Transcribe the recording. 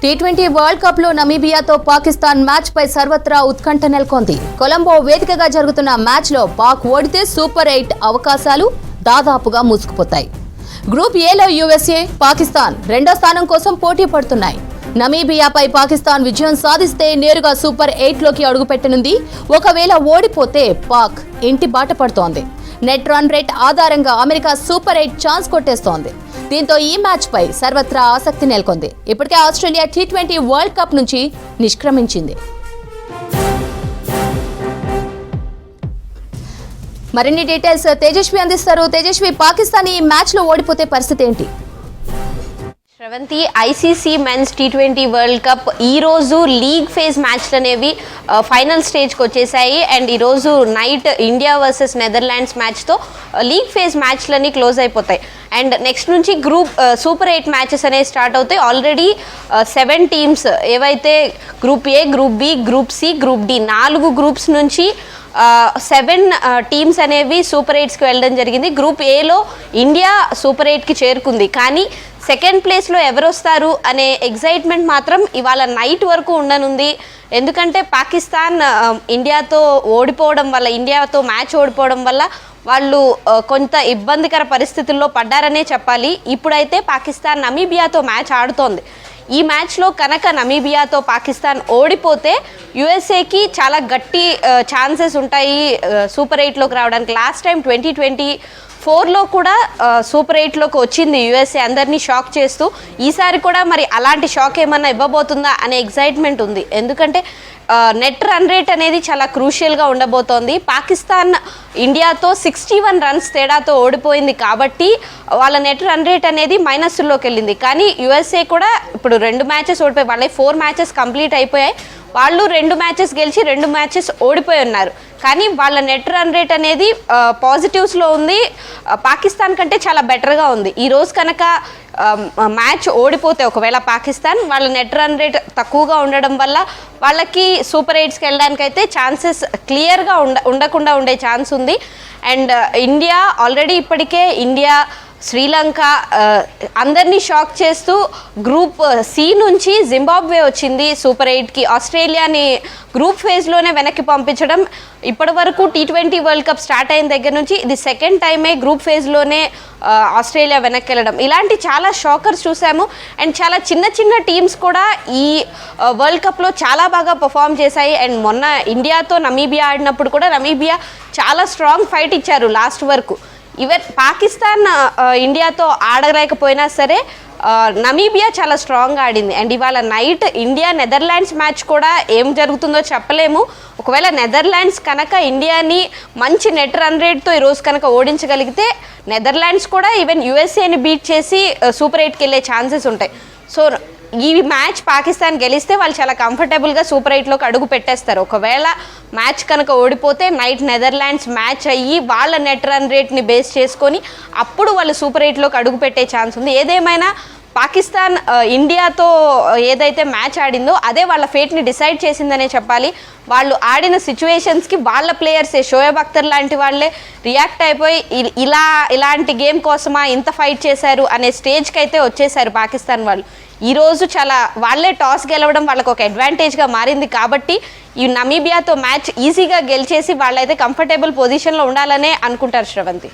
T20 world cup లో నమీబియాతో Pakistan match పై సర్వత్రా ఉత్కంఠ నెలకొంది. కొలంబో వేదికగా జరుగుతున్న మ్యాచ్ లో పాక్ ఓడితే సూపర్ 8 అవకాశాలు దాదాపుగా మూసుకుపోతాయి. గ్రూప్ ఏలో యూఎస్ఏ, పాకిస్తాన్ రెండో స్థానం కోసం పోటీ పడుతున్నాయి. నమీబియాపై పాకిస్తాన్ విజయం సాధిస్తే నేరుగా సూపర్ 8 లోకి అడుగుపెట్టనుంది. ఒకవేళ ఓడిపోతే పాక్ ఇంటి బాట పడుతోంది. నెట్ రన్ రేట్ ఆధారంగా అమెరికా సూపర్ 8 ఛాన్స్ కొట్టేస్తోంది. దీంతో ఈ మ్యాచ్ పై సర్వత్రా ఆసక్తి నెలకొంది. ఇప్పటికే ఆస్ట్రేలియా టీ20 వరల్డ్ కప్ నుంచి నిష్క్రమించింది. మరిన్ని డీటెయిల్స్ తేజస్వి అందిస్తారు. తేజస్వి, పాకిస్తాన్ ఈ మ్యాచ్ లో ఓడిపోతే పరిస్థితి ఏంటి? Sravanthi, ICC men's T20 world cup ఈరోజు లీగ్ ఫేజ్ మ్యాచ్లు అనేవి ఫైనల్ స్టేజ్కి వచ్చేసాయి. అండ్ ఈరోజు నైట్ ఇండియా వర్సెస్ నెదర్లాండ్స్ మ్యాచ్తో లీగ్ ఫేజ్ మ్యాచ్లన్నీ క్లోజ్ అయిపోతాయి. అండ్ నెక్స్ట్ నుంచి గ్రూప్ సూపర్ 8 మ్యాచెస్ అనేవి స్టార్ట్ అవుతాయి. ఆల్రెడీ 7 టీమ్స్ ఏవైతే group A, group B, group C, group D 4 groups నుంచి 7 టీమ్స్ అనేవి సూపర్ 8కి వెళ్ళడం జరిగింది. గ్రూప్ ఏలో ఇండియా సూపర్ 8కి చేరుకుంది. కానీ సెకండ్ ప్లేస్లో ఎవరు వస్తారు అనే ఎగ్జైట్మెంట్ మాత్రం ఇవాళ నైట్ వరకు ఉండనుంది. ఎందుకంటే పాకిస్తాన్ ఇండియాతో ఓడిపోవడం వల్ల, ఇండియాతో మ్యాచ్ ఓడిపోవడం వల్ల వాళ్ళు కొంత ఇబ్బందికర పరిస్థితుల్లో పడ్డారనే చెప్పాలి. ఇప్పుడైతే పాకిస్తాన్ నమీబియాతో మ్యాచ్ ఆడుతోంది. ఈ మ్యాచ్లో కనుక నమీబియాతో పాకిస్తాన్ ఓడిపోతే యుఎస్ఏకి చాలా గట్టి ఛాన్సెస్ ఉంటాయి సూపర్ 8లోకి రావడానికి. లాస్ట్ టైం 2024లో కూడా సూపర్ 8లోకి వచ్చింది యుఎస్ఏ, అందరినీ షాక్ చేస్తూ. ఈసారి కూడా మరి అలాంటి షాక్ ఏమన్నా ఇవ్వబోతుందా అనే ఎగ్జైట్మెంట్ ఉంది. ఎందుకంటే నెట్ రన్ రేట్ అనేది చాలా క్రూషియల్గా ఉండబోతోంది. పాకిస్తాన్ ఇండియాతో 61 రన్స్ తేడాతో ఓడిపోయింది కాబట్టి వాళ్ళ నెట్ రన్ రేట్ అనేది మైనస్లోకి వెళ్ళింది. కానీ యుఎస్ఏ కూడా ఇప్పుడు 2 మ్యాచెస్ ఓడిపోయి, వాళ్ళ 4 మ్యాచెస్ కంప్లీట్ అయిపోయాయి. వాళ్ళు 2 మ్యాచెస్ గెలిచి 2 మ్యాచెస్ ఓడిపోయి ఉన్నారు. కానీ వాళ్ళ నెట్ రన్ రేట్ అనేది పాజిటివ్స్లో ఉంది. పాకిస్తాన్ కంటే చాలా బెటర్గా ఉంది. ఈరోజు కనుక మ్యాచ్ ఓడిపోతే ఒకవేళ పాకిస్తాన్, వాళ్ళ నెట్ రన్ రేట్ తక్కువగా ఉండడం వల్ల వాళ్ళకి సూపర్ 8కి వెళ్ళడానికి అయితే ఛాన్సెస్ క్లియర్గా ఉండకుండా ఉండే ఛాన్స్ ఉంది. అండ్ ఇండియా ఆల్రెడీ ఇప్పటికే ఇండియా, శ్రీలంక అందరినీ షాక్ చేస్తూ గ్రూప్ సి నుంచి జింబాబ్వే వచ్చింది సూపర్ 8కి. ఆస్ట్రేలియాని గ్రూప్ ఫేజ్లోనే వెనక్కి పంపించడం. ఇప్పటి వరకు టీ20 వరల్డ్ కప్ స్టార్ట్ అయిన దగ్గర నుంచి ఇది సెకండ్ టైమే గ్రూప్ ఫేజ్లోనే ఆస్ట్రేలియా వెనక్కి వెళ్ళడం. ఇలాంటి చాలా షాకర్స్ చూసాము. అండ్ చాలా చిన్న చిన్న టీమ్స్ కూడా ఈ వరల్డ్ కప్లో చాలా బాగా పర్ఫామ్ చేశాయి. అండ్ మొన్న ఇండియాతో నమీబియా ఆడినప్పుడు కూడా నమీబియా చాలా స్ట్రాంగ్ ఫైట్ ఇచ్చారు లాస్ట్ వరకు. ఈవెన్ పాకిస్తాన్ ఇండియాతో ఆడలేకపోయినా సరే నమీబియా చాలా స్ట్రాంగ్గా ఆడింది. అండ్ ఇవాళ నైట్ ఇండియా నెదర్లాండ్స్ మ్యాచ్ కూడా ఏం జరుగుతుందో చెప్పలేము. ఒకవేళ నెదర్లాండ్స్ కనుక ఇండియాని మంచి నెట్ రన్ రేట్తో ఈరోజు కనుక ఓడించగలిగితే నెదర్లాండ్స్ కూడా ఈవెన్ యుఎస్ఏని బీట్ చేసి సూపర్ 8కి వెళ్ళే ఛాన్సెస్ ఉంటాయి. సో ఈ మ్యాచ్ పాకిస్తాన్ గెలిస్తే వాళ్ళు చాలా కంఫర్టబుల్గా సూపర్ 8లోకి అడుగు పెట్టేస్తారు. ఒకవేళ మ్యాచ్ కనుక ఓడిపోతే నైట్ నెదర్లాండ్స్ మ్యాచ్ అయ్యి వాళ్ళ నెట్ రన్ రేట్ని బేస్ చేసుకొని అప్పుడు వాళ్ళు సూపర్ 8లోకి అడుగు పెట్టే ఛాన్స్ ఉంది. ఏదేమైనా పాకిస్తాన్ ఇండియాతో ఏదైతే మ్యాచ్ ఆడిందో అదే వాళ్ళ ఫేట్ని డిసైడ్ చేసిందనే చెప్పాలి. వాళ్ళు ఆడిన సిచ్యువేషన్స్కి వాళ్ళ ప్లేయర్సే, షోయబ్ అఖ్తర్ లాంటి వాళ్ళే రియాక్ట్ అయిపోయి ఇలాంటి గేమ్ కోసమా ఇంత ఫైట్ చేశారు అనే స్టేజ్కి అయితే వచ్చేసారు పాకిస్తాన్ వాళ్ళు. ఈరోజు చాలా వాళ్ళే టాస్ గెలవడం వాళ్ళకు ఒక అడ్వాంటేజ్గా మారింది. కాబట్టి ఈ నమీబియాతో మ్యాచ్ ఈజీగా గెలిచేసి వాళ్ళైతే కంఫర్టబుల్ పొజిషన్లో ఉండాలనే అనుకుంటారు శ్రవంతి.